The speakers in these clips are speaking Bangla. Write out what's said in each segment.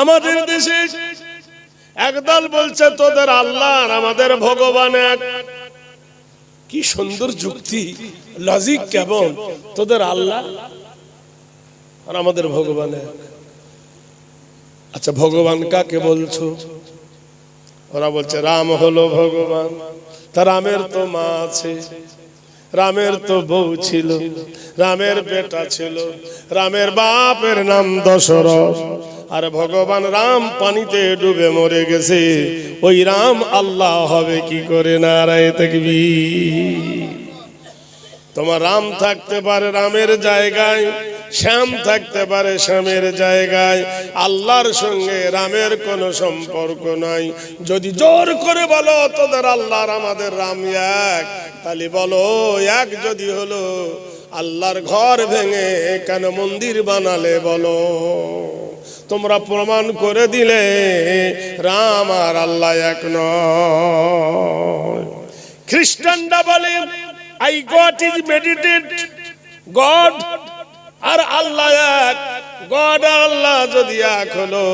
আমাদের দেশে একদল বলছে তোদের আল্লাহ আর আমাদের ভগবান এক। কি সুন্দর যুক্তি, লজিক কেমন! তোদের আল্লাহ আর আমাদের ভগবান এক। আচ্ছা, ভগবান কাকে বলছো? ওরা বলছে রাম হলো ভগবান। তা রামের তো মা আছে, রামের তো বউ ছিল, রামের বেটা ছিল, রামের বাপের নাম দশরথ। আর ভগবান রাম পানিতে ডুবে মরে গেছে, ওই রাম আল্লাহ হবে কি করে? নারায়ে তাকবীর। তোমার রাম থাকতে পারে রামের জায়গায়, শ্যাম থাকতে পারে শ্যামের জায়গায়, আল্লাহর সঙ্গে রামের কোনো সম্পর্ক নাই। যদি জোর করে বলো তোদের আল্লাহ আর আমাদের রাম এক, তাহলে বলো এক যদি হলো, আল্লাহর ঘর ভেঙে কেন মন্দির বানালে? বলো, তোমরা প্রমাণ করে দিলে রাম আর আল্লাহ এক নয়। খ্রিস্টানরা বলে I God is meditate, God আর আল্লাহ এক। গড আর আল্লাহ যদি এক হলো,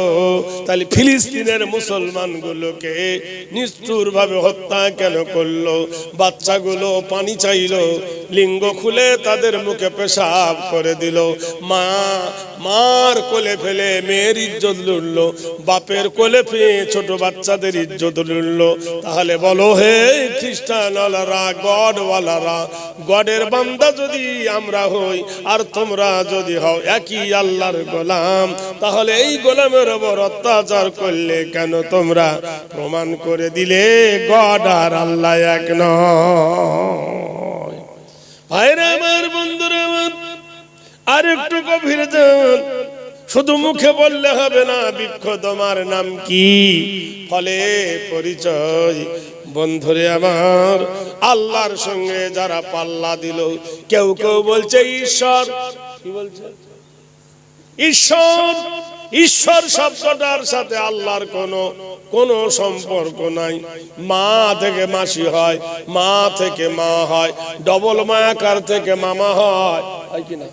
তাহলে ফিলিস্তিনের মুসলমান গুলোকে নিষ্ঠুর ভাবে হত্যা কেন করলো? বাচ্চাগুলো পানি চাইলো, লিঙ্গ খুলে তাদের মুখে পেশাব করে দিল। মার কোলে ফেলে মেয়ের ইজ্জত লুটলো, বাপের কোলে ফেলে ছোট বাচ্চাদের ইজ্জত লুটলো। তাহলে বলো হে খ্রিস্টানওয়ালারা, গডওয়ালারা, গডের বান্দা যদি আমরা হই আর তোমরা যদি হও একই আল্লাহর গোলাম, তাহলে এই গোলামের উপর অত্যাচার করলে কেন? তোমরা প্রমাণ করে দিলে গড আর আল্লাহ এক নয়। ভাইরা আমার, বন্ধুরা আমার, আর একটু গভীরে যান। শুধু মুখে বললে হবে না বৃক্ষ তোমার নাম কি, ফলে পরিচয়। বন্ধুরে আমার, আল্লাহর সঙ্গে যারা পাল্লা দিল, কেউ কেউ বলছে ঈশ্বর। কি বলছে? ঈশ্বর। ঈশ্বর শব্দটার সাথে আল্লাহর কোনো সম্পর্ক নাই। মা থেকে মাসি হয়, মা থেকে মা হয়, ডবল মায়াকার থেকে মামা হয়, হয় কিনা?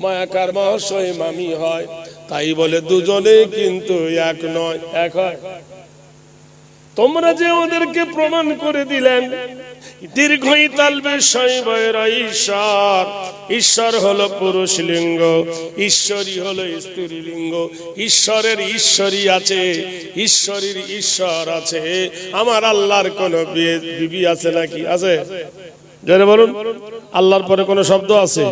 মায়াকার মহাশয় মামি হয়। তাই বলে দুজনে কিন্তু এক নয়, এক হয়। তোমরা যে ওদেরকে প্রমাণ করে দিলেন দীর্ঘই তালবে শৈবর ঈশ্বর, ঈশ্বর হলো পুরুষ লিঙ্গ, ঈশ্বরী হলো স্ত্রী লিঙ্গ। ঈশ্বরের ঈশ্বরী আছে, ঈশ্বরীর ঈশ্বর আছে। আমার আল্লাহর কোন বিবি আছে নাকি? আছে? জোরে বলুন, আল্লাহর পরে কোন শব্দ আছে?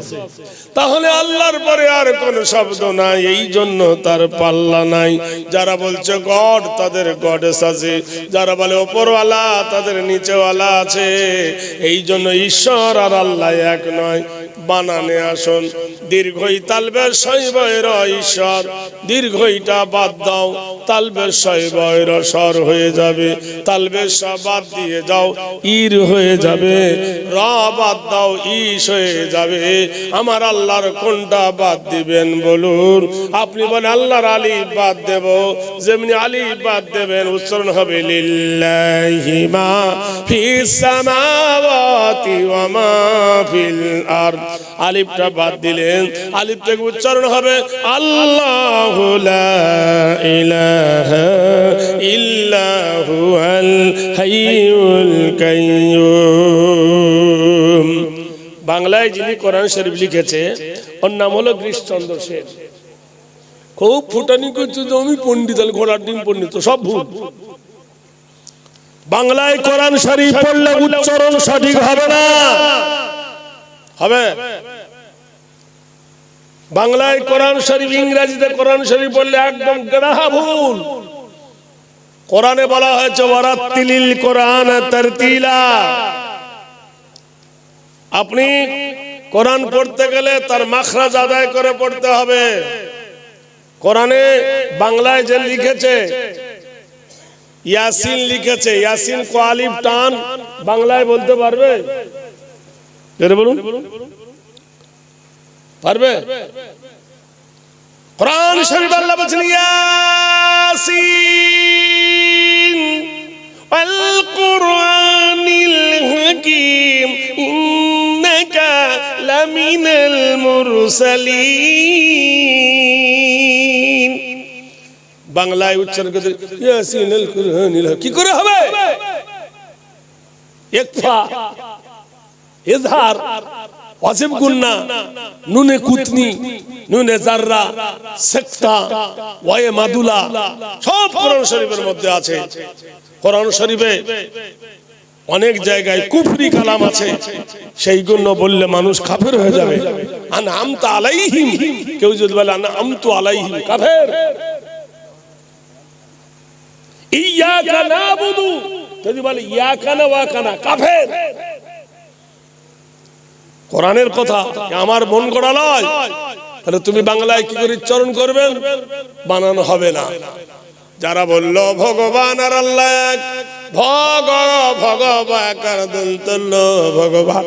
তাহলে আল্লাহর পরে আর কোন শব্দ নাই, এই জন্য তার পাল্লা নাই। যারা বলছে গড, তাদের গডেস আছে। যারা বলে ওপরওয়ালা, তাদের নিচেওয়ালা আছে। এই জন্য ঈশ্বর আর আল্লাহ এক নয়। বানানে আসুন, দীর্ঘই তালবের শৈবর ঈশ্বর, দীর্ঘইটা বাদ দাও, তালবের শৈবর স্বর হয়ে যাবে। তালবের স বাদ দিয়ে যাও, ইর হয়ে যাবে। র বাদ দাও, ইস হয়ে যাবে। আমার আল্লাহর কোনটা বাদ দিবেন বলুন? আপনি বলেন আল্লাহর আলিফ বাদ দেব, যেমনি আলিফ বাদ দেবেন উচ্চারণ হবে লিল্লাহি মা ফিস সামাওয়াতি ওয়া মা ফিল আরদ। আলিফটা বাদ দিলেন, আলিফ থেকে উচ্চারণ হবে আল্লাহু লা ইলাহা ইল্লা হুয়াল হাইয়ুল কাইয়্যুম। বাংলায় যিনি কোরআন শরীফ লিখেছে ওর নাম হলো গিরিশচন্দ্র সেন। খুব ফুটানি করছে যে আমি পণ্ডিত, ঘোড়ার ডিম পণ্ডিত, সব ভুল। বাংলায় কোরআন শরীফ পড়লে উচ্চারণ সঠিক হবে না, হবে বাংলায় কোরআন শরীফ, ইংরেজিতে কোরআন শরীফ বললে একদম গ্রাহা ভুল। কোরআনে বলা হয়েছে ওয়ারাত্তিলিল কোরআন তারতিলা। আপনি কোরআন পড়তে গেলে তার মাখরাজ আদায় করে পড়তে হবে। কোরআনে বাংলায় যে লিখেছে ইয়াসিন লিখেছে, ইয়াসিন কো আলিফ টান বাংলায় বলতে পারবে? বলুন, পারবে? কোরআন শরীফ আল্লাহ বলেছেন ইয়াসিন ওয়াল কুরআনিল হাকীম ইন্নাকা লামিনাল মুরসালিন। বাংলায় উচ্চারণ করতে ইয়াসিনুল কুরআনিল কি করে হবে? ইকফা, ইজহার, ওয়াজিব গুন্না, নুনে কুতনি, নুনে জাররা, সাকতা, ওয়ায়ে মাদুলা সব কোরআন শরীফের মধ্যে আছে। কোরআন শরীফে অনেক জায়গায় কুফরি কালাম আছে, সেইগুলো বললে মানুষ কাফের হয়ে যাবে। আনআমতু আলাইহিম, কেউ যদি বলে আনআমতু আলাইহিম কাফের। ইয়াকা নাবুদু, যদি বলে ইয়াকা না ওয়াকানা কাফের। কোরআনের কথা আমার মন গড়া নয়, তাহলে তুমি বাংলায় কি করে উচ্চারণ করবেন? বানানো হবে না। যারা বলল ভগবান আর আল্লাহ এক, ভগবান,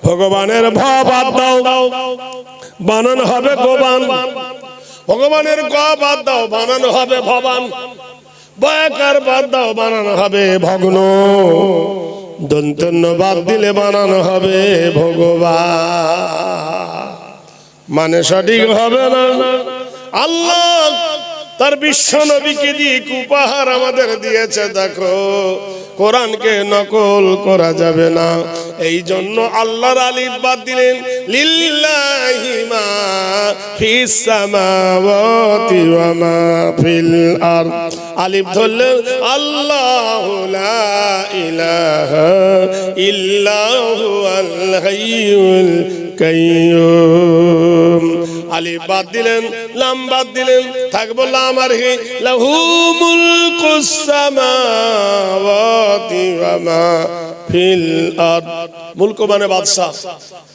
ভগবানের ভ বাদ দাও, বানানো হবে গোবান। ভগবানের গ বাদ দাও, বানানো হবে ভবান। বয়াকার বাদ দাও, বানানো হবে ভগ্ন। দন্তন্য বাদ দিলে বানানো হবে ভগবান। মানে সঠিক হবে না। আল্লাহ তার বিশ্ব নবীকে দিয়ে উপহার আমাদের দিয়েছে। দেখো, কোরআনকে নকল করা যাবে না, এই জন্য আল্লাহর আলিফ বাদ দিলেন। লিল্লাহি মা ফিস সামাওয়াতি ওয়া মা ফিল আরদ, আলিফ ধরলেন আল্লাহু লা ইলাহা ইল্লা হুয়াল হাইয়ুল কাইয়্যুম। আলিফ বাদ দিলেন, লাম বাদ দিলেন, থাকবো লাম আর হি। লাহু মুলকুস সামাওয়াতি ওয়া মা ফিল আরদ। মুলক মানে বাদশা,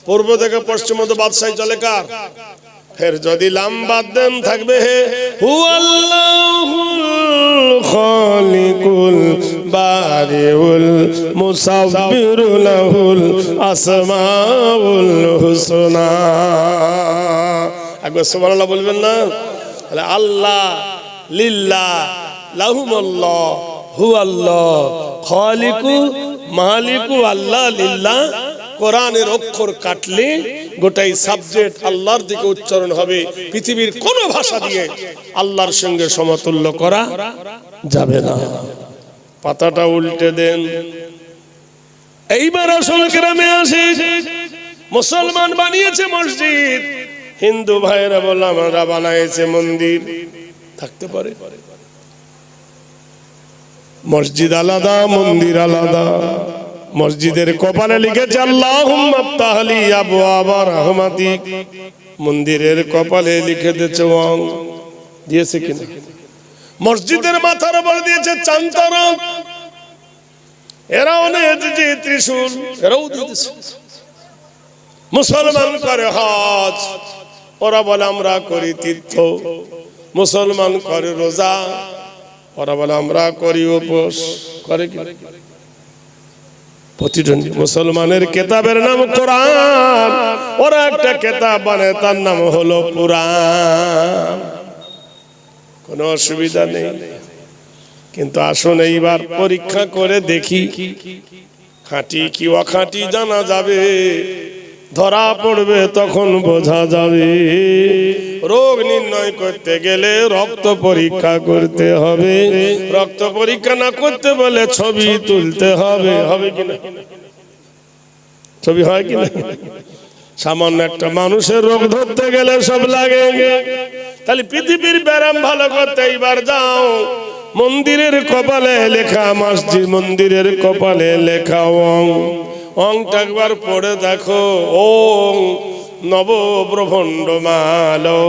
পূর্ব থেকে পশ্চিম মধ্যে বাদশাহী চলে কার? ফের যদি লাম বাদ দেন থাকবে হে হুয়াল্লাহুল খালিকুল বারিউল মুসাব্বিরু লাহুল আসমাউল হুসনা। একবার সুবহানাল্লাহ বলবেন না? আল্লাহ, লিল্লাহ, লাহুমুল্লাহ, হুয়াল্লাহ, খালিকু, মালিকু, আল্লাহ, লিল্লাহ। কোরআনের অক্ষর কাটলে গোটাই সাবজেক্ট আল্লাহর দিকে উচ্চারণ হবে। পৃথিবীর কোন ভাষা দিয়ে আল্লাহর সঙ্গে সমতুল্য করা যাবে না। পাতাটা উল্টে দেন। এইবার আসল গ্রামে আসে। মুসলমান বানিয়েছে মসজিদ, হিন্দু ভাইয়েরা বলল আমরা বানাইছে মন্দির। থাকতে পারে, মসজিদ আলাদা, মন্দির আলাদা। মসজিদের কপালে লিখেছে আল্লাহুম্মা আফতাহ লি আবওয়াবা রাহমাতিক, মন্দিরের কপালে লিখে দিয়েছে ওয়াং। দিয়েছে কিনা? মসজিদের মাথার উপর দিয়েছে চাঁদতারা, এরাও নিয়েছে ত্রিশূল, এরাও দিয়েছে। মুসলমান করে হজ, ওরা বলে আমরা করি তীর্থ। মুসলমান করে রোজা, ওরা বলে আমরা করি উপোস। করে কি? প্রতিদ্বন্দ্বী। মুসলমানের কেতাবের নাম কোরআন, ওরা একটা কেতাব বানায়, তার নাম হলো পুরাণ। কোনো অসুবিধা নেই, কিন্তু আসুন এইবার পরীক্ষা করে দেখি, খাঁটি কি অখাঁটি জানা যাবে। ধরা পড়বে তখন বোঝা যাবে। রোগ নির্ণয় করতে গেলে রক্ত পরীক্ষা করতে হবে। রক্ত পরীক্ষা না করতে বলে ছবি তুলতে হবে। হবে কিনা? ছবি হয় কিনা? সামান্য একটা মানুষের রোগ ধরতে গেলে সব লাগে। তাহলে পৃথিবীর ব্যারাম ভালো করতে এইবার যাও, মন্দিরের কপালে লেখা মসজিদ, মন্দিরের কপালে লেখা ওং। অংটা একবার পড়ে দেখো। ওং নব ব্রহ্মাণ্ড মালো,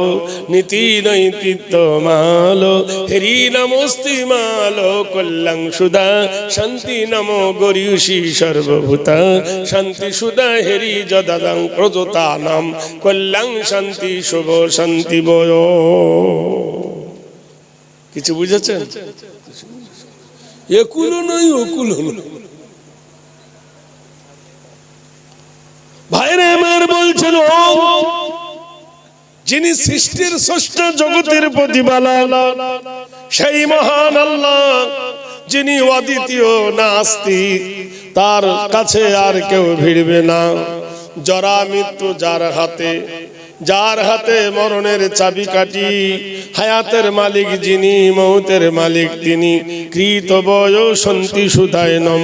নীতি নৈতিত্ব মালো, হেরি নমস্তি মালো, কল্যাং সুদা শান্তি নমো গরিয়সী সর্বভূতা, শান্তি সুদা হেরি যদাদাং প্রদতা নাম, কল্যাং শান্তি শুভ শান্তি বয়। কিছু বুঝেছেন? একুলো নয়, ওকুলো নয়। ভাইরা আমার বলছেন, যিনি সৃষ্টির ষষ্ঠ জগতের প্রতিপালক, সেই মহান আল্লাহ, যিনি অদ্বিতীয় নাস্তিক, তার কাছে আর কেউ ভিড়বে না। জরা মৃত্যু যার হাতে, যার হাতে মরণের চাবিকাঠি, হায়াতের মালিক যিনি, মৌতের মালিক তিনি। কৃত বয়সন্তি সুধায় নম।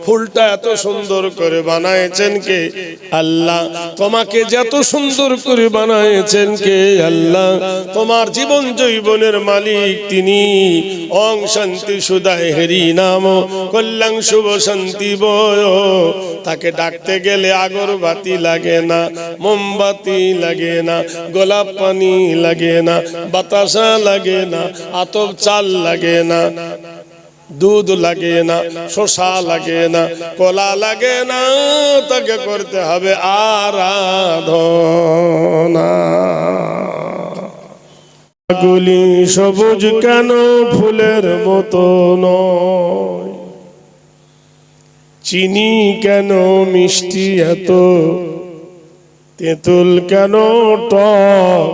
ফুলটা এত সুন্দর করে বানায়েছেন কে? আল্লাহ। তোমাকে যত সুন্দর করে বানায়েছেন কে? আল্লাহ। তোমার জীবন জৈবনের মালিক তিনি। ওং শান্তি সুধায় হেরি নাম কল্যাণ শুভ শান্তি বয়। তাকে ডাকতে গেলে আগরবাতি লাগে না, মোমবাতি লাগে না, গোলাপ পানি লাগে না, বাতাসা লাগে না, আতপ চাল লাগে না, দুধ লাগে না, শসা লাগে না, কলা লাগে না। তাকে করতে হবে আরাধনা। গুলি সবুজ কেন ফুলের মতো নয়? চিনি কেন মিষ্টি এত? তেঁতুল কেন টক?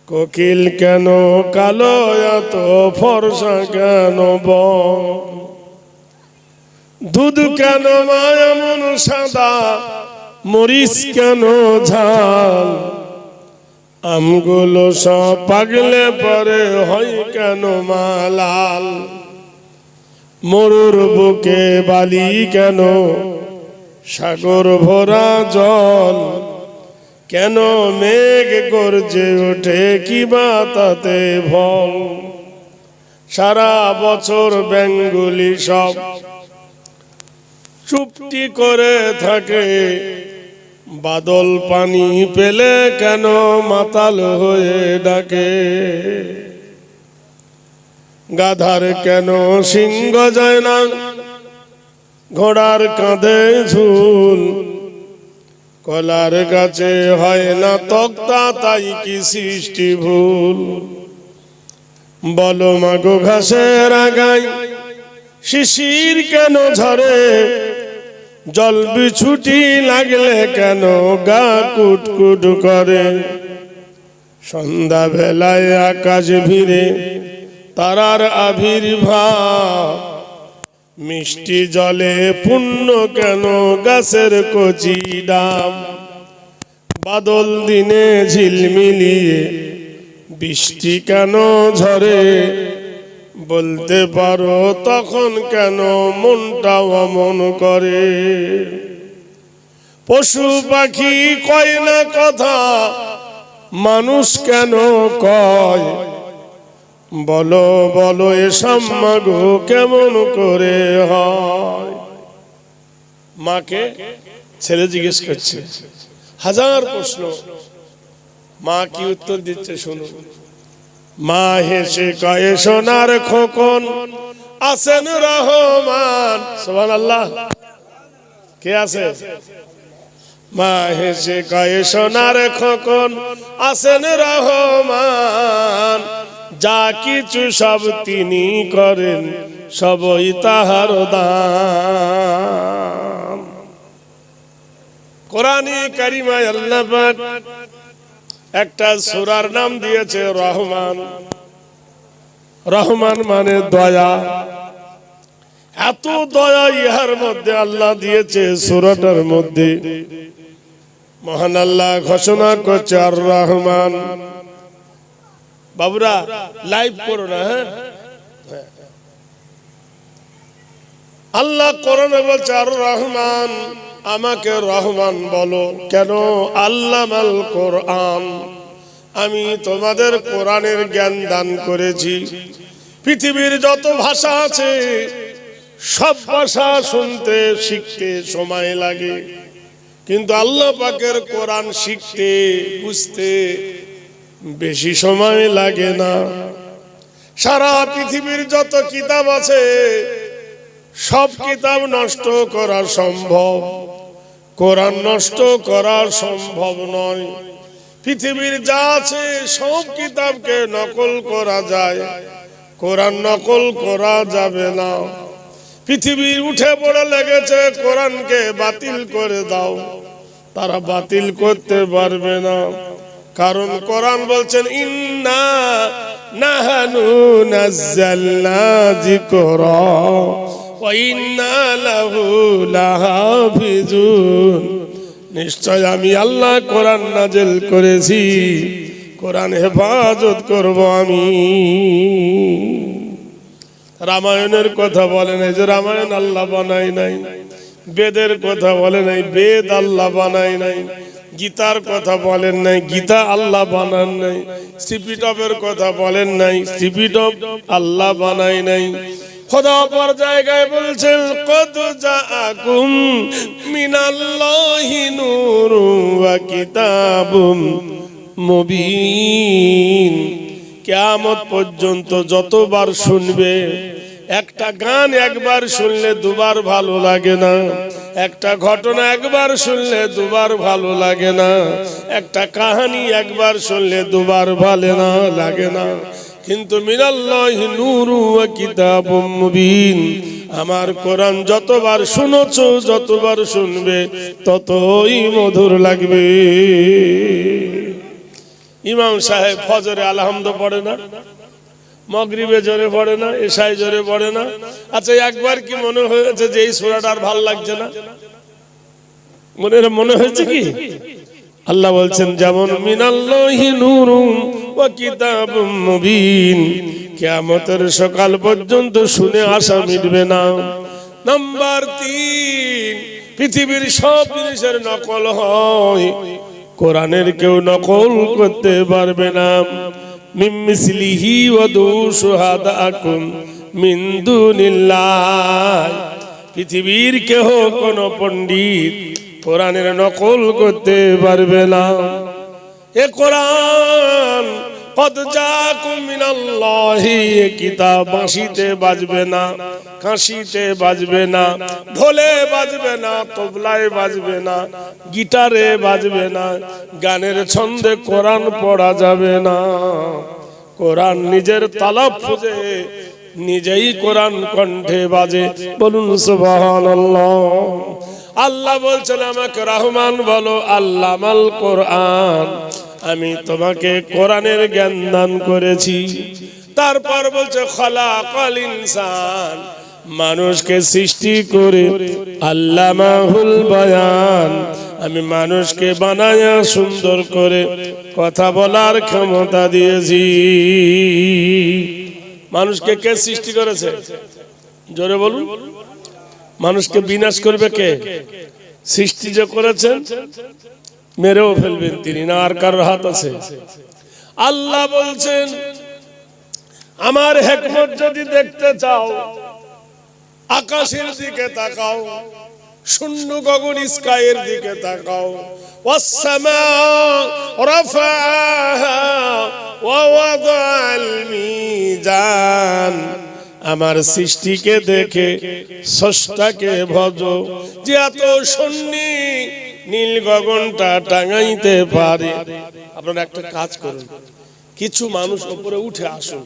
কোকিল কেন কালো এত? ফর্সা কেন বক? দুধ কেন মা এমন সাদা? মরিচ কেন ঝাল? আমগুলো সব পাগলে পরে হয় কেন মা লাল? মরুর বুকে বালি কেন? সাগর ভরা জল কেন? মেঘ গর্জে ওঠে কিবা তাতে ভল? সারা বছর ব্যাঙগুলি সব চুপটি করে থাকে, বাদল পানি পেলে কেন মাতাল হয়ে ডাকে? গাধার কেন সিংহ যায় না? ঘোড়ার কাঁধে ঝুল? কলার গাছে হয় না তক্তা, তাই কি সৃষ্টি ভুল? বলো মাগো ঘাসের আগায় শিশির কেন ঝরে? জল বিছুটি লাগলে কেন গা কুটকুট করে? সন্ধ্যা বেলায় আকাশ ভিড়ে তারার আবির্ভাব, মিষ্টি জলে পূর্ণ কেন গাছের কচি ডাব? বাদল দিনে ঝিলমিলিয়ে বৃষ্টি কেন ঝরে? বলতে পারো তখন কেন মনটা অমন করে? পশু পাখি কয় না কথা, মানুষ কেন কয়? বলো বলো এসব মাগো কেমন করে হয়? মাকে ছেলে জিজ্ঞেস করছে, হাজার প্রশ্ন। মা কি উত্তর দিচ্ছে শুনুন। মা হেসে কয়ে সোনার খোকন আছেন রহমান। সুবহানাল্লাহ। কে আছে? মা হেসে কয়ে সোনার খোকন আছেন রহমান। যা কিছু সব তিনি করেন সবই তাহার দান। কোরআনে কারিমায় আল্লাহ পাক একটা সূরার নাম দিয়েছে রহমান। রহমান মানে দয়া। এত দয়া ইহার মধ্যে আল্লাহ দিয়েছে সূরাটার মধ্যে। মহান আল্লাহ ঘোষণা করছে আর রহমান। বাবুরা লাইভ করো না। হ্যাঁ, আল্লাহ কোরআনে বলছে আর রহমান, আমাকে রহমান বলো। কেন? আল্লামাল কোরআন, আমি তোমাদের কোরআনের জ্ঞান দান করেছি। পৃথিবীর যত ভাষা আছে সব ভাষা শুনতে শিখতে সময় লাগে, কিন্তু আল্লাহ পাকের কোরআন শিখতে বুঝতে বেশি সময় লাগে না। সারা পৃথিবীর যত কিতাব আছে সব কিতাব নষ্ট করা সম্ভব, কোরআন নষ্ট করা সম্ভব নয়। পৃথিবীর যা আছে সব কিতাবকে নকল করা যায়, কোরআন নকল করা যাবে না। পৃথিবীর উঠে পড়ে লেগেছে কোরআনকে বাতিল করে দাও, তারা বাতিল করতে পারবে না। কারণ কোরআন বলছেন ইন্না নাহানু নাযালনা যিকরা ওয়া ইন্না লাহু লাহাফিজুন। নিশ্চয় আমি আল্লাহ কোরআন নাযিল করেছি, কোরআন হেফাজত করব আমি। রামায়ণের কথা বলে নাই যে রামায়ণ আল্লাহ বানাই নাই, বেদের কথা বলে নাই, বেদ আল্লাহ বানাই নাই, গীতার কথা বলেন নাই, গীতা আল্লাহ বানান নাই, স্পিটপের কথা বলেন নাই, স্পিটপ আল্লাহ বানাই নাই। খোদা অপর জায়গায় বলছেন কদ জাআকুম মিনাল্লাহি নূরুন ওয়া কিতাবুম মুবিন। কিয়ামত পর্যন্ত যতবার শুনবে, একটা গান একবার শুনলে দুবার ভালো লাগে না, একটা ঘটনা একবার শুনলে দুবার ভালো লাগে না, একটা কাহিনী একবার শুনলে দুবার ভালো না লাগে না, কিন্তু মিনাল্লাহি নূরুন ওয়া কিতাবুম মুবিন, আমার কোরআন যতবার শুনেছো, যতবার শুনবে ততই মধুর লাগবে। ইমাম সাহেব ফজরে আলহামদু পড়ে না, মাগরিবে জোরে পড়ে না, এশায় জোরে পড়ে না। আচ্ছা একবার কি মনে হয়েছে যে এই সূরাটা আর ভালো লাগছে না? মনে হয়েছে কি? আল্লাহ বলছেন যেমন মিনাল্লাহি নূরুন ওয়া কিতাবুম মুবিন, কিয়ামতের সকাল পর্যন্ত শুনে আশা মিটবে না। নাম্বার 3, পৃথিবীর সব জিনিসের নকল হয়, কোরআনের কেউ নকল করতে পারবে না। মিন মিসলিহি ওয়াদু শুহাদাকুম মিন দুনিল্লাহ, পৃথিবীর কেহ কোন পণ্ডিত কোরআনের নকল করতে পারবে না। এ কোরআন কদ জাআকুম মিনাল্লাহি, কিতাব বাঁশিতে বাজবে না, কাশিতে বাজবে না, ঢোলে বাজবে না, তবলায় বাজবে না, গিটারে বাজবে না, গানের ছন্দে কোরআন পড়া যাবে না। কোরআন নিজের তালাফুজে নিজেই কোরআন কণ্ঠে বাজে, বলুন সুবহানাল্লাহ। আল্লাহ বলছেন আমাকে রহমান বলো, আল্লামাল কোরআন, আমি তোমাকে কোরআনের জ্ঞান দান করেছি। তারপর বলছে খালাকাল ইনসান, মানুষকে সৃষ্টি করে আল্লামাহুল বায়ান, আমি মানুষকে বানায়া সুন্দর করে কথা বলার ক্ষমতা দিয়েছি। মানুষকে কে সৃষ্টি করেছে? জোরে বলুন। মানুষকে বিনাশ করবে কে? সৃষ্টি যে করেছেন মেরেও ফেলবেন তিনি, না আর কারোর হাত আছে? আল্লাহ বলছেন আমার হিকমত যদি দেখতে চাও, আকাশের দিকে তাকাও, শূন্য গগন স্কাইয়ের দিকে তাকাও। ওয়াসসামা রাফাহা ওয়া ওয়াদাল মিজান, আমার সৃষ্টিকে দেখে স্রষ্টাকে ভজো, যে এত শূন্যি নীল গগনটা টাঙাইতে পারে। আপনারা একটা কাজ করুন, কিছু মানুষ উপরে উঠে আসুন,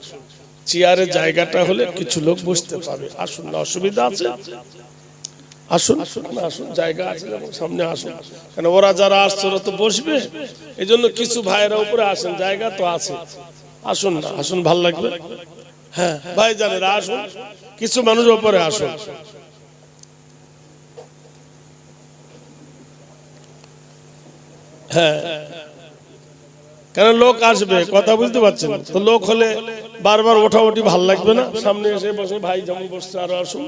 চেয়ারের জায়গাটা হলে কিছু লোক বসতে পাবে। আসুন না, অসুবিধা আছে? আসুন না, আসুন, জায়গা আছে, সামনে আসুন। কেন ওরা যারা আসছে ওরা তো বসবে, এই জন্য কিছু ভাইয়েরা উপরে আসেন, জায়গা তো আছে। আসুন না, আসুন, ভাল লাগবে। হ্যাঁ ভাই জানেরা আসুন, কিছু মানুষ উপরে আসুন। হ্যাঁ, কেন লোক আসবে, কথা বুঝতে পারছেন তো? লোক হলে বারবার ওঠাউঠি ভাল লাগবে না। সামনে এসে বসে, ভাই যেমন বসছে আরো আসুন,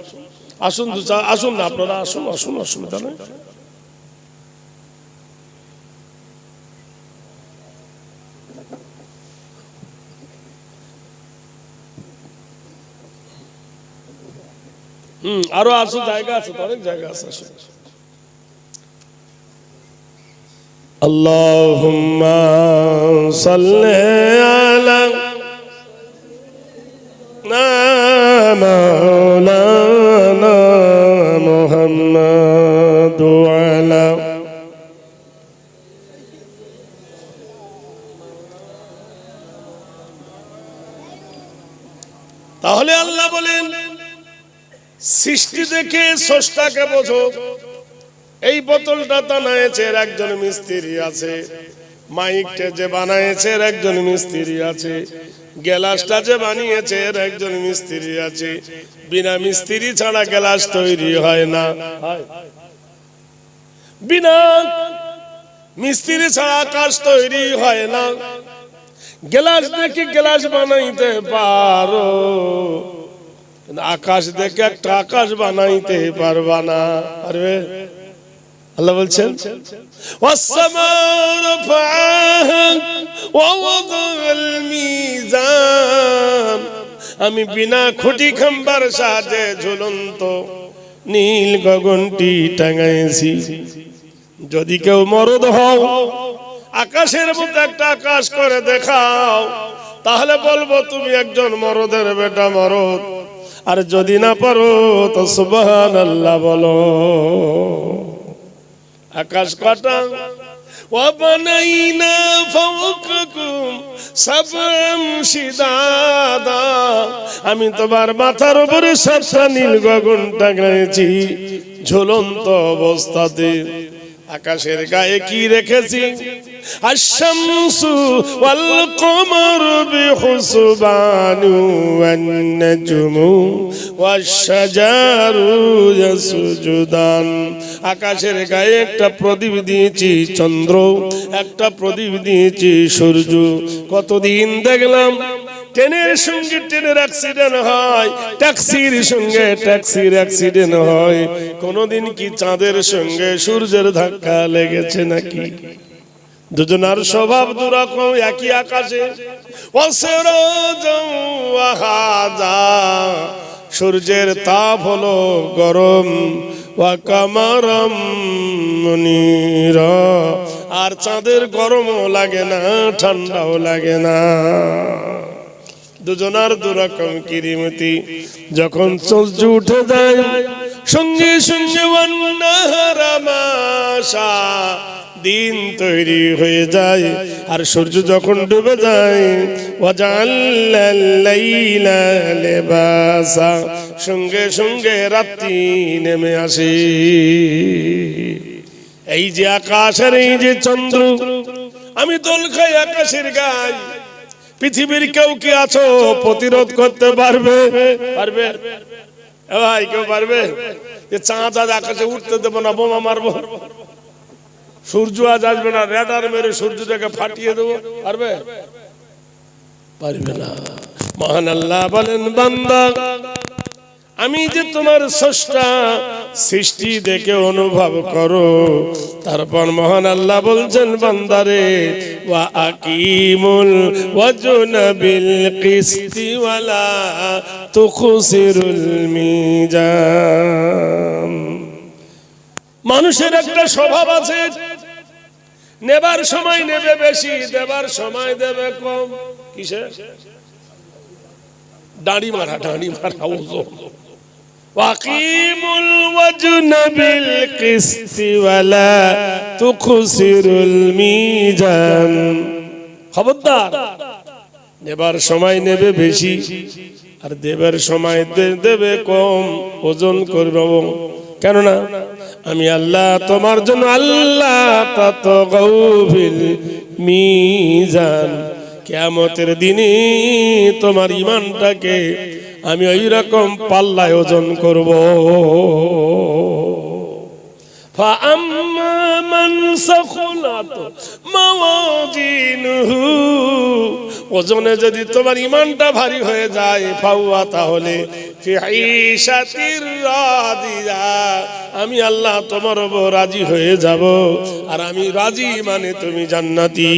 আসুন, আসুন না আপনারা, আসুন, আসুন, অসুবিধা নেই। আরো আসুন, জায়গা আছে, অনেক জায়গা আছে, আসুন। আল্লাহুম্মা সাল্লি আলা মাওলানা মুহাম্মাদ ওয়া আলা তাহলে আল্লাহ বলেন সৃষ্টি দেখে স্রষ্টাকে বোঝো। এই বোতলটা বানায়েছে এর একজন মিস্ত্রি আছে, মাইকটা যে বানায়েছে এর একজন মিস্ত্রি আছে, গ্লাসটা যে বানিয়েছে এর একজন মিস্ত্রি আছে। বিনা মিস্ত্রি ছাড়া গ্লাস তৈরি হয় না, বিনা মিস্ত্রি ছাড়া আকাশ তৈরি হয় না। গ্লাস দেখে গ্লাস বানাইতে পারো, আকাশ দেখে একটা আকাশ বানাইতে পারবা না। পারবে? আল্লাহ বলছেন ওয়াসসামাউ রাফাহা ওয়া ওয়াদাল মিজান, আমি বিনা খুঁটি খাম্বার সাহায্যে ঝুলন্ত নীল গগনটি টাঙাইছি। যদি কেউ মরদ হও, আকাশের মধ্যে একটা আকাশ করে দেখাও, তাহলে বলবো তুমি একজন মরদের বেটা মরদ। আর যদি না পারো তো সুবহানাল্লাহ বলো। আকাশ কটা? ওয়াবানাইনা ফাওকাকুম সাবআন শিদাদা, আমি তোমার মাথার উপরে সাতটা নীল গগন টাঙাইছি ঝুলন্ত অবস্থাতে। আকাশের গায়ে কি রেখেছি? আশ-শামসু ওয়াল কমারু বিহুসবানি ওয়ান নাজমু ওয়াশ-শাজারু ইয়াসজুদান, আকাশের গায়ে একটা প্রদীপ দিয়েছি চন্দ্র, একটা প্রদীপ দিয়েছি সূর্য। কতদিন দেখলাম ট্রেনের সঙ্গে ট্রেনের অ্যাক্সিডেন্ট হয়, ট্যাক্সির সঙ্গে ট্যাক্সির অ্যাক্সিডেন্ট হয়, কোনদিন কি চাঁদের সঙ্গে সূর্যের ধাক্কা লেগেছে নাকি? দুজনার স্বভাব দুরকম, একই আকাশে। সূর্যের তাপ হলো গরম, ওয়া কামারাম মুনীরা, আর চাঁদের গরমও লাগে না ঠান্ডাও লাগে না। দুজনার দুরকম কিরিমতি। যখন সূর্য উঠে যায় সঙ্গে সঙ্গে দিন তৈরি হয়ে যায়, আর সূর্য যখন ডুবে যায় ওয়াজাআল্লাল লাইলা লিবাসা, সঙ্গে সঙ্গে রাত্রি নেমে আসে। এই যে আকাশের এই যে চন্দ্র, আমি দোল খাই আকাশের গায়ে। পৃথিবীর কেউ কি আছো প্রতিরোধ করতে পারবে? পারবে ভাই? কেউ পারবে? যে চাঁদ আজ আকাশে উঠতে দেবো না, বোমা মারবো। সূর্য আজ আসবে না, রেডার মেরে সূর্যটাকে ফাটিয়ে দেবো। পারবে? পারবে না। মহান আল্লাহ বলেন, বান্দা আমি যে তোমার স্রষ্টা, সৃষ্টি দেখে অনুভব করো। তারপর মহান আল্লাহ বলছেন, বান্দারে ওয়া আকিমুল ওয়াজনা বিল কিসতি ওয়ালা তুখসিরুল মিজান। মানুষের একটা স্বভাব আছে, নেবার সময় নেবে বেশি, দেবার সময় দেবে কম। কিসে? দাড়ি মারা, দাড়ি মারা ওজন। ওয়াকিমুল ওয়াজনা বিল কিসতি ওয়ালা তুখসিরুল মিজান। খবরদার, নেবার সময় নেবে বেশি আর দেবার সময় দেবে কম, ওজন করবে। কেননা আমি আল্লাহ তোমার জন্য আল্লাহ তাতগাউ ফিল মিজান, কিয়ামতের দিনে তোমার ঈমানটাকে আমি ওই রকম পাল্লায় ওজন করব। ফাআম্মা মান সাকুলাত মাওয়াজিনুহু, ওজনে যদি তোমার ঈমানটা ভারী হয়ে যায়, ফাওয়া, তাহলে ফি ঈশাতির রাদিয়া, আমি আল্লাহ তোমার উপর রাজি হয়ে যাব। আর আমি রাজি মানে তুমি জান্নাতি।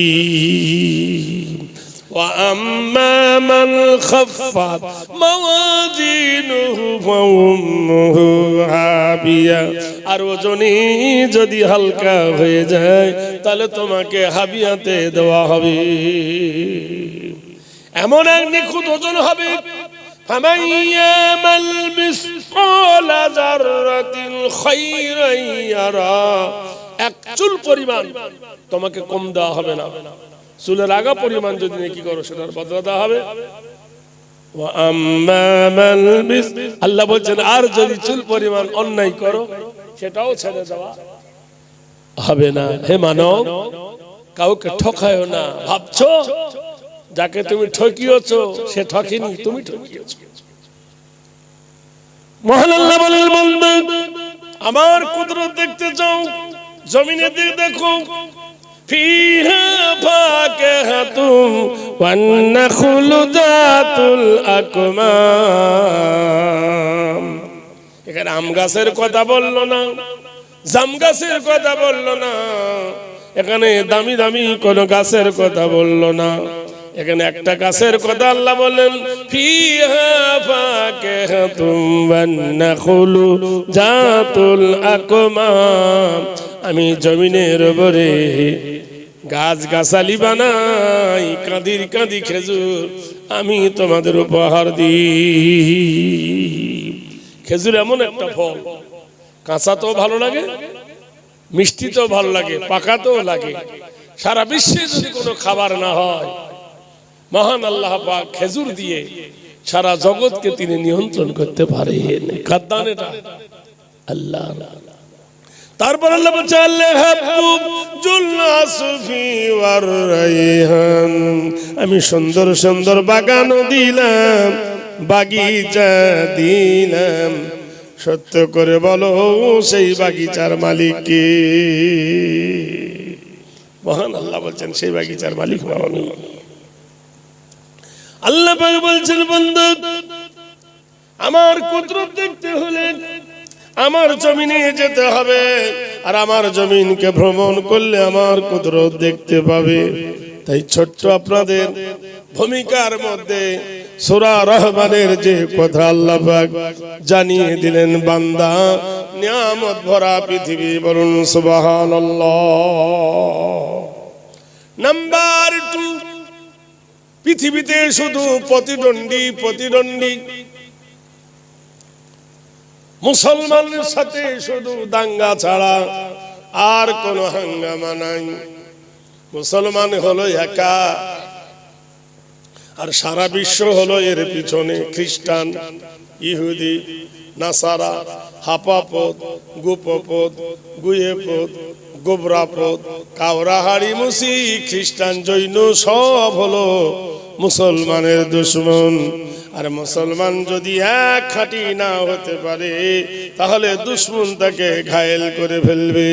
ওয়া আম্মা মান খাফফাত মাওয়াজিনুহু ফাউম্মুহু হাবিয়া, আর ওজনে যদি হালকা হয়ে যায় তাহলে তোমাকে হাবিয়াতে দেওয়া হবে। এমন এক নিখুঁত ওজন হবে, ফামান ইয়ামাল মিসকালা যাররাতিন খায়রান ইয়ারা, এক চুল পরিমাণ তোমাকে কম দেওয়া হবে না। চুলের আগা পরিমাণ যদি নেকি করো সেটার বদলা দেওয়া হবে। ওয়া আম্মা মান বিস, আল্লাহ বলছেন আর যদি চুল পরিমাণ অন্যায় করো সেটাও ছেড়ে দেওয়া হবে না। হে মানব, কাউকে ঠকায়ো না। ভাবছো যাকে তুমি ঠকিয়েছো সে ঠকেনি, তুমি ঠকিয়েছো। মহান আল্লাহ বলেন, বান্দা আমার কুদরত দেখতে চাও, জমিনের দিকে দেখো, فيها فاكهة والنخل ذات الأكمام এখানে আম গাছের কথা বললো না, জাম গাছের কথা বললো না, এখানে দামি দামি কোন গাছের কথা বললো না, এখানে একটা গাছের কথা আল্লাহ বলেন ফিহা ফাকিহাতুম ওয়ান নাখলু জাতুল আকমাম। আমি জমিনের উপরে গাছ গাছালি বানাই, কাঁদির কাঁদি খেজুর আমি তোমাদের উপহার দিই। খেজুর এমন একটা ফল, কাঁচা তো ভালো লাগে, মিষ্টি তো ভালো লাগে, পাকা তো লাগে। সারা বিশ্বে যদি কোনো খাবার না হয়, মহান আল্লাহ পাক খেজুর দিয়ে সারা জগৎকে তিনি নিয়ন্ত্রণ করতে পারেন। খাদ্দান এটা আল্লাহ। তারপর আল্লাহ বলছে আমি সুন্দর সুন্দর বাগানও দিলাম, বাগিচা দিলাম। সত্য করে বলো সেই বাগিচার মালিক কে? মহান আল্লাহ বলছেন সেই বাগিচার মালিক আমি। আল্লাহ পাক বলছেন বান্দা আমার কুদরত দেখতে হলে আমার জমিনে যেতে হবে, আর আমার জমিনকে ভ্রমণ করলে আমার কুদরত দেখতে পাবে। তাই ছোট্ট আপনাদের ভূমিকার মধ্যে সূরা রহমানের যে কথা আল্লাহ পাক জানিয়ে দিলেন, বান্দা নিয়ামত ভরা পৃথিবী, বলুন সুবহানাল্লাহ। নাম্বার 2, পৃথিবীতে শুধু প্রতিদ্বন্দ্বী, মুসলমানের সাথে শুধু দাঙ্গা ছাড়া আর কোন হাঙ্গামা নাই। মুসলমান হলো একা, আর সারা বিশ্ব হলো এর পিছনে খ্রিস্টান, ইহুদি, নাসারা, হাপাপদ, গুপপদ, গুয়েপদ, গোবরাপদ, কাওরাহাড়ি, মুসি, খ্রিস্টান, জৈন সব হলো মুসলমানের দুশমন। আর মুসলমান যদি এক খাঁটি না হতে পারে তাহলে দুশমন তাকে ঘায়েল করে ফেলবে।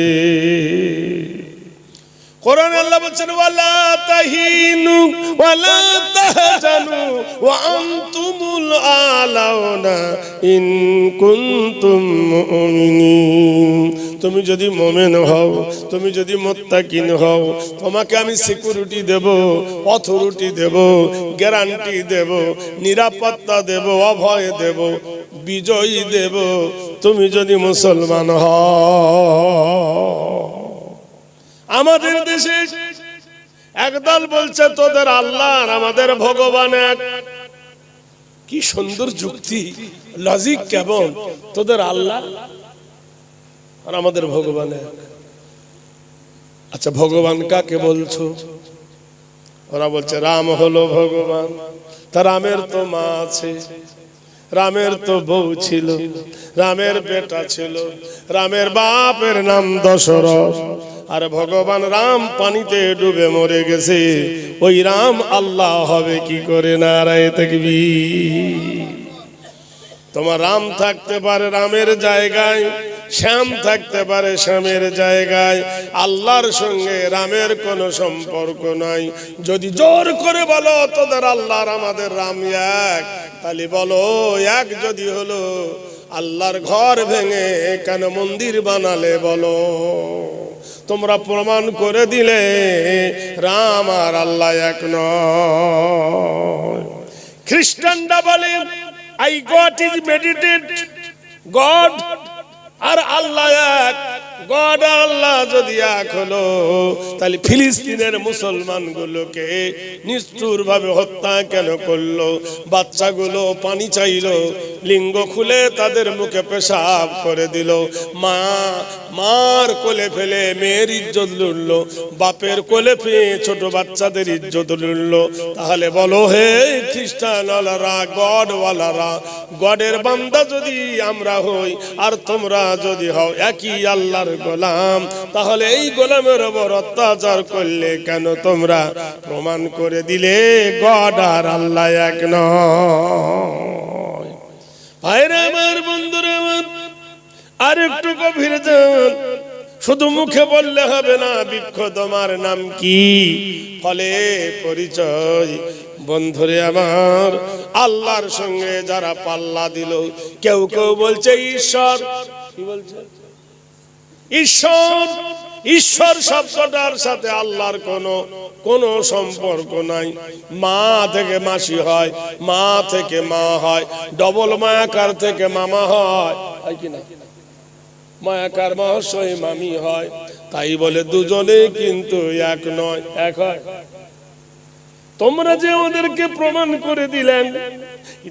কোরআন আল্লাহ বলছেন ওয়ালা তাহিনু ওয়ালা তাহজানু ওয়া আনতুমুল আলাউনা ইন কুনতুম মুমিনিন। তুমি যদি মুমিন হও, তুমি যদি মুত্তাকিন হও, তোমাকে আমি সিকিউরিটি দেব, অথরিটি দেব, গ্যারান্টি দেব, নিরাপত্তা দেব, অভয় দেব, বিজয়ী দেব, তুমি যদি মুসলমান হও। আমাদের দেশে একদল বলছে তোদের আল্লাহ আর আমাদের ভগবান এক। কি সুন্দর যুক্তি, লজিক কেমন! তোদের আল্লাহ আর আমাদের ভগবান এক। আচ্ছা ভগবান কাকে বলছো? ওরা বলছে রাম হলো ভগবান। তা রামের তো মা আছে, রামের তো বউ ছিল, রামের বেটা ছিল, রামের বাপের নাম দশরথ। আর ভগবান রাম পানিতে ডুবে মরে গেছে, ওই রাম আল্লাহ হবে কি করে? নারায়ে তাকবীর। তোমার রাম থাকতে পারে রামের জায়গায়, শ্যাম থাকতে পারে শ্যামের জায়গায়, আল্লাহর সঙ্গে রামের কোনো সম্পর্ক নাই। যদি জোর করে বলো তোদের আল্লাহ আর আমাদের রাম এক, তাহলে বলো এক যদি হলো আল্লাহর ঘর ভেঙে কেন মন্দির বানালে? বলো তোমরা প্রমাণ করে দিলে রাম আর আল্লাহ এক নয়। খ্রিস্টানরা বলে আই গড ইজ মেডিটেড গড, আর আল্লাহ এক। গড আর আল্লাহ যদি এক হলো, তাহলে ফিলিস্তিনের মুসলমান গুলোকে নিষ্ঠুর ভাবে হত্যা কেন করলো? বাচ্চাগুলো পানি চাইলো, লিঙ্গ খুলে তাদের মুখে পেশাব করে দিল। মার কোলে ফেলে মেয়ের ইজ্জত লুটলো, বাপের কোলে ফেলে ছোট বাচ্চাদের ইজ্জত লুটলো। তাহলে বলো হে খ্রিস্টান ওয়ালারা, গড ওয়ালারা, গডের বান্দা যদি আমরা হই আর তোমরা যদি হও একই আল্লাহর গোলাম, তাহলে এই গোলামের উপর অত্যাচার করলে কেন? তোমরা প্রমাণ করে দিলে গড আর আল্লাহ এক নয়। ভাইরা আমার, বন্ধুরা আমার, আর একটু গভীরে যান। শুধু মুখে বললে হবে না, বৃক্ষ তোমার নাম কি, ফলে পরিচয়। বন্ধুরে আমার, আল্লাহর সঙ্গে যারা পাল্লা দিল, কেউ কেউ বলছে ঈশ্বর, কি বলছে ঈশ্বর, ঈশ্বর শব্দটার সাথে আল্লাহর কোনো সম্পর্ক নাই। মা থেকে মাসি হয়, মা থেকে মা হয়, ডবল মায়াকার থেকে মামা হয়, হয় কিনা? মায়াকার মহাশয় মামি হয়, তাই বলে দুজনে কিন্তু এক নয়, এক হয়। তোমরা যে ওদেরকে প্রমাণ করে দিলেন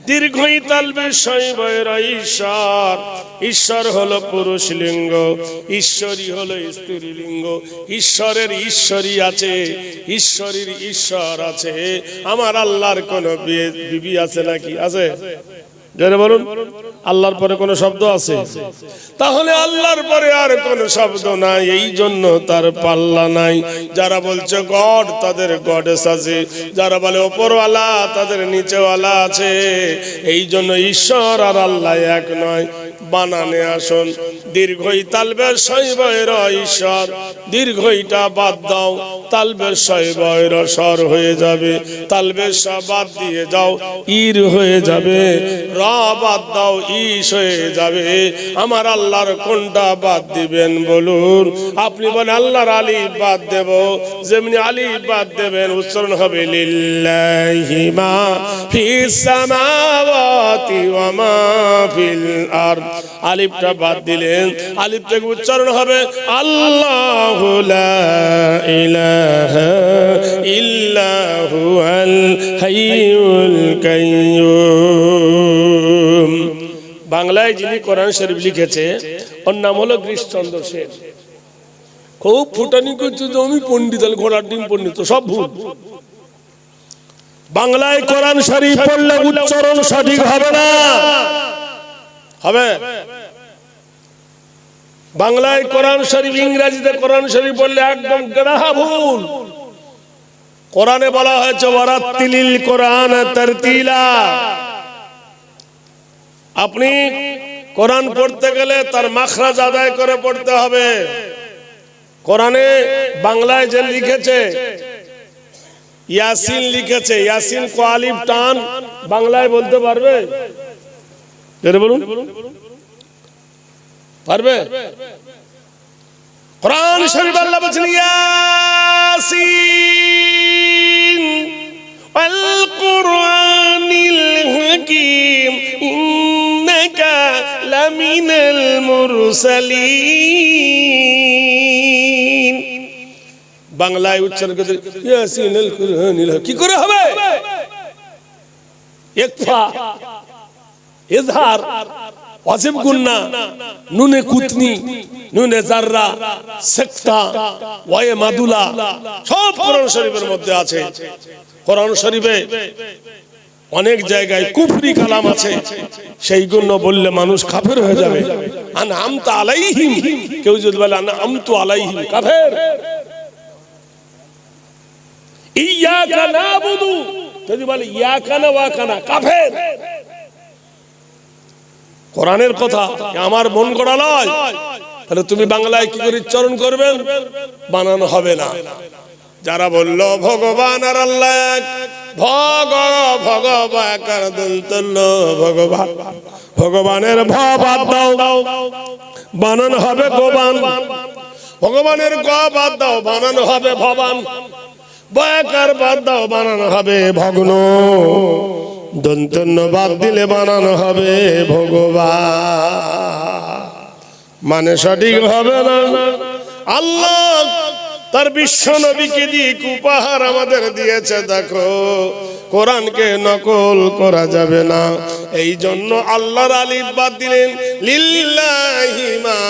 দীর্ঘই তালবে শৈবর ঈশ্বর, ঈশ্বর হলো পুরুষ লিঙ্গ, ঈশ্বরী হলো স্ত্রী লিঙ্গ। ঈশ্বরের ঈশ্বরী আছে, ঈশ্বরীর ঈশ্বর আছে। আমার আল্লাহর কোন বিবি আছে নাকি? আছে? যারা বলুন আল্লাহর পরে কোন শব্দ আছে? তাহলে আল্লাহর পরে আর কোন শব্দ নাই, এই জন্য তার পাল্লা নাই। যারা বলছে গড, তাদের গডেস আছে। যারা বলে ওপরওয়ালা, তাদের নিচেওয়ালা আছে। এই জন্য ঈশ্বর আর আল্লাহ এক নয়। বানানে আসুন, দীর্ঘই তালবের শৈবর ঈশ্বর, দীর্ঘইটা বাদ দাও, তালবের শৈবর স্বর হয়ে যাবে। তালবের স বাদ দিয়ে যাও, ইর হয়ে যাবে। র বাদ দাও, ইস হয়ে যাবে। আমার আল্লাহর কোনটা বাদ দিবেন বলুন? আপনি বলেন আল্লাহর আলিফ বাদ দেব, যেমনি আলিফ বাদ দেবেন উচ্চারণ হবে লিল্লাহি মা ফিস সামাওয়াতি ওয়া মা ফিল আরদ। আলিফটা বাদ দিলেন, আলিফ থেকে উচ্চারণ হবে আল্লাহু লা ইলাহা ইল্লা হুয়াল হাইয়ুল কাইয়্যুম। বাংলায় যিনি কোরআন শরীফ লিখেছে ওর নাম হলো গিরিশচন্দ্র সেন। খুব ফুটানি করছে যে আমি পণ্ডিত, ঘোড়ার ডিম পণ্ডিত, সব ভুল। বাংলায় কোরআন শরীফ পড়লে উচ্চারণ সঠিক হবে না, হবে বাংলায় কোরআন শরীফ, ইংরেজিতে কোরআন শরীফ বললে একদম গ্রাহা ভুল। কোরআনে বলা হয়েছে ওয়ারাত্তিলিল কোরআন তারতিলা। আপনি কোরআন পড়তে গেলে তার মাখরাজ আদায় করে পড়তে হবে। কোরআনে বাংলায় যে লিখেছে ইয়াসিন লিখেছে, ইয়াসিন কো আলিফ টান বাংলায় বলতে পারবে? বলুন পারবে? কোরআন শরীফ আল্লাহ বলেছেন ইয়াসিন ওয়াল কুরআনিল হাকীম ইন্নাকা লামিনাল মুরসালিন। বাংলায় উচ্চারণ করতে ইয়াসিনুল কুরআনিল, কি করে হবে? ইকফা, ইজহার, ওয়াজিব গুন্না, নুনে কুতনি, নুনে জাররা, সেকতা, ওয়ায়ে মাদুলা, সব কোরআন শরীফের মধ্যে আছে। কোরআন শরীফে অনেক জায়গায় কুফরি কালাম আছে, সেইগুলো বললে মানুষ কাফের হয়ে যাবে। আনআমতা আলাইহিম, কেউ যদি বলে আনআমতু আলাইহিম, কাফের। ইয়াকা নাবুদু, যদি বলে ইয়াকা না ওয়াকানা, কাফের। কোরআনের কথা আমার মন গড়া নয়। তাহলে তুমি বাংলায় কি করে উচ্চারণ করবেন? বানানো হবে না। যারা বলল ভগবান আর আল্লাহ এক, ভগবাকার দন্তল ভগবান, ভগবানের ভ বাদ দাও, বানানো হবে গোবান। ভগবানের গ বাদ দাও, বানানো হবে ভবান। বয়াকার বাদ দাও, বানানো হবে ভগ্ন। দন্তন্য বাদ দিলে বানানো হবে ভগবান। মানে সঠিক হবে না। আল্লাহ তার বিশ্ব নবীকে দিয়ে উপহার আমাদের দিয়েছে। দেখো, কোরআনকে নকল করা যাবে না, এই জন্য আল্লাহর আলিফ বাদ দিলেন। লিল্লাহি মা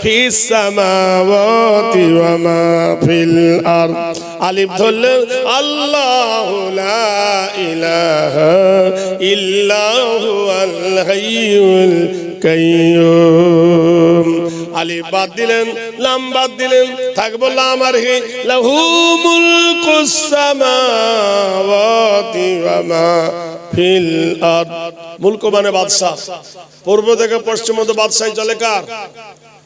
ফিস সামাওয়াতি ওয়া মা ফিল আরদ। আলিফ ধরলেন আল্লাহু লা ইলাহা ইল্লা হুয়াল হাইয়ুল কাইয়্যুম। আলিফ বাদ দিলেন, লাম বাদ দিলেন, থাকবো লাম আর হি। লাহু মুলকুস সামাওয়াতি ওয়া মা ফিল আরদ। মুলক মানে বাদশা, পূর্ব থেকে পশ্চিম মধ্যে বাদশাহী চলে কার?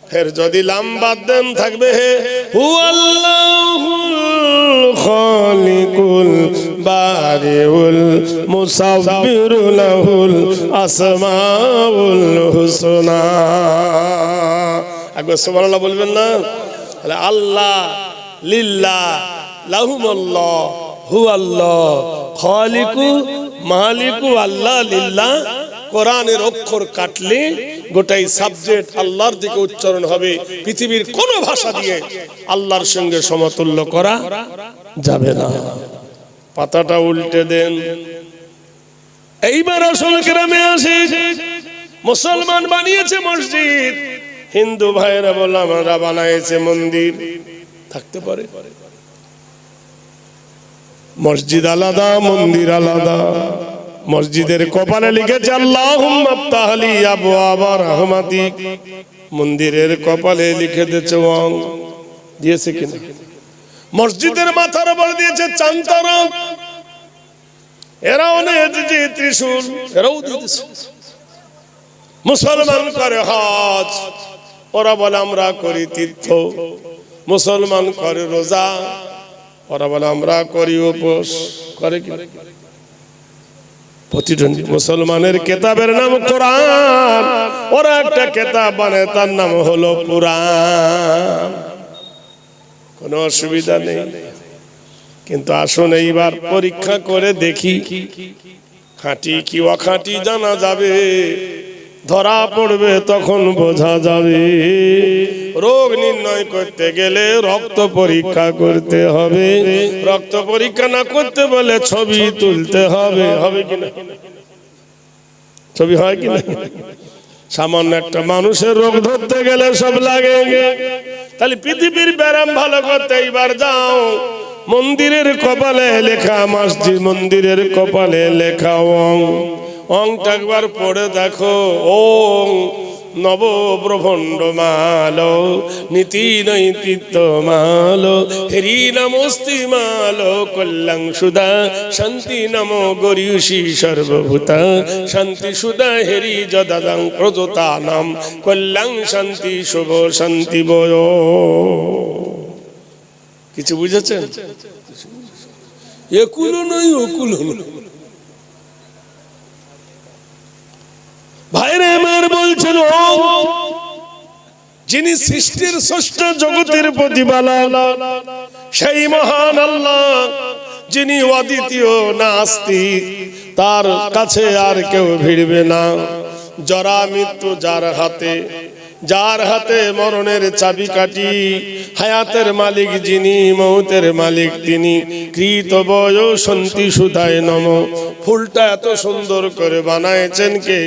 ফের যদি লাম বাদ দেন থাকবে হুয়াল্লাহুল খালিকুল বারিউল মুসাব্বিরু লাহুল আসমাউল হুসনা। একবার সুবহানাল্লাহ বলবেন না? তাহলে আল্লাহ, লিল্লাহ, লাহুমুল্লাহ, হুয়াল্লাহ, খালিকু, মালিকু, আল্লাহ, লিল্লাহ। কোরআনের অক্ষর কাটলে গোটাই সাবজেক্ট আল্লাহর দিকে উচ্চারণ হবে। পৃথিবীর কোন ভাষা দিয়ে আল্লাহর সঙ্গে সমতুল্য করা যাবে না। পাতাটা উল্টে দেন। এইবার আসল গ্রামে আসি। মুসলমান বানিয়েছে মসজিদ, হিন্দু ভাইয়েরা বলল আমরা বানাইছে মন্দির। থাকতে পারে? মসজিদ আলাদা, মন্দির আলাদা। মসজিদের কপালে লিখেছে আল্লাহুম্মা আফতাহ লি আবওয়াবা রাহমাতিক, মন্দিরের কপালে লিখে দিয়েছে ওয়াং। দিয়েছে কিনা? মসজিদের মাথার উপর দিয়েছে চাঁদতারা, এরাও নিয়েছে ত্রিশূল, এরাও দিয়েছে। মুসলমান করে হজ, ওরা বলে আমরা করি তীর্থ। মুসলমান করে রোজা, ওরা বলে আমরা করি উপোস। করে কি? প্রতিদ্বন্দ্বী। মুসলমানের কেতাবের নাম কোরআন, ওরা একটা কেতাব বানায় তার নাম হলো পুরাণ। কোনো অসুবিধা নেই, কিন্তু আসুন এইবার পরীক্ষা করে দেখি খাঁটি কি অখাঁটি জানা যাবে। ধরা পড়বে তখন বোঝা যাবে। রোগ নির্ণয় করতে গেলে রক্ত পরীক্ষা করতে হবে। রক্ত পরীক্ষা না করতে বলে ছবি তুলতে হবে। হবে কিনা? ছবি হয় কিনা? সামান্য একটা মানুষের রোগ ধরতে গেলে সব লাগে। তাহলে পৃথিবীর ব্যায়াম ভালো করতে এইবার যাও, মন্দিরের কপালে লেখা মসজিদ, মন্দিরের কপালে লেখা ওং। অংটা একবার পড়ে দেখো। ওং নব ব্রহ্মাণ্ড মালো, নীতি নৈতিত্ব মালো, হেরি নমস্তি মালো, কল্যাং সুদা শান্তি নমো গরিয়সী সর্বভূতা, শান্তি সুদা হেরি যদাদাং প্রদতা নাম, কল্যাং শান্তি শুভ শান্তি বয়। কিছু বুঝেছেন? একুলো নয় ওকুলো নয়। ভাইরে আমার বলছেন, ও যিনি সৃষ্টির ষষ্ঠ জগতের প্রতিপালক, সেই মহান আল্লাহ, যিনি অদ্বিতীয় নাস্তিক, তার কাছে আর কেউ ভিড়বে না। জরা মৃত্যু যার হাতে, যার হাতে মরণের চাবিকাঠি, হায়াতের মালিক যিনি, মৌতের মালিক তিনি। কৃত বয় শান্তি সুধায় নম। ফুলটা এত সুন্দর করে বানাইছেন কে?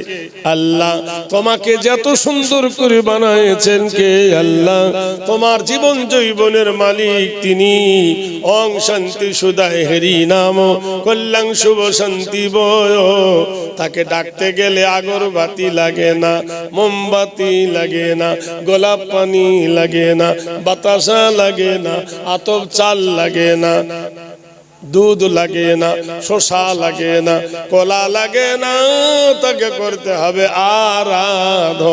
আল্লাহ। তোমাকে যত সুন্দর করে বানাইছেন কে? আল্লাহ। তোমার জীবন জৈবনের মালিক তিনি। ওং শান্তি সুধায় হেরি নাম, কল্যাং শুভ শান্তি বয়। তাকে ডাকতে গেলে আগরবাতি লাগে না, মোমবাতি লাগে না, গোলাপ পানি লাগে না, বাতাসা লাগে না, আতপ চাল লাগে না, দুধ লাগে না, শসা লাগে না, কলা লাগে না। তাকে করতে হবে আরাধনা।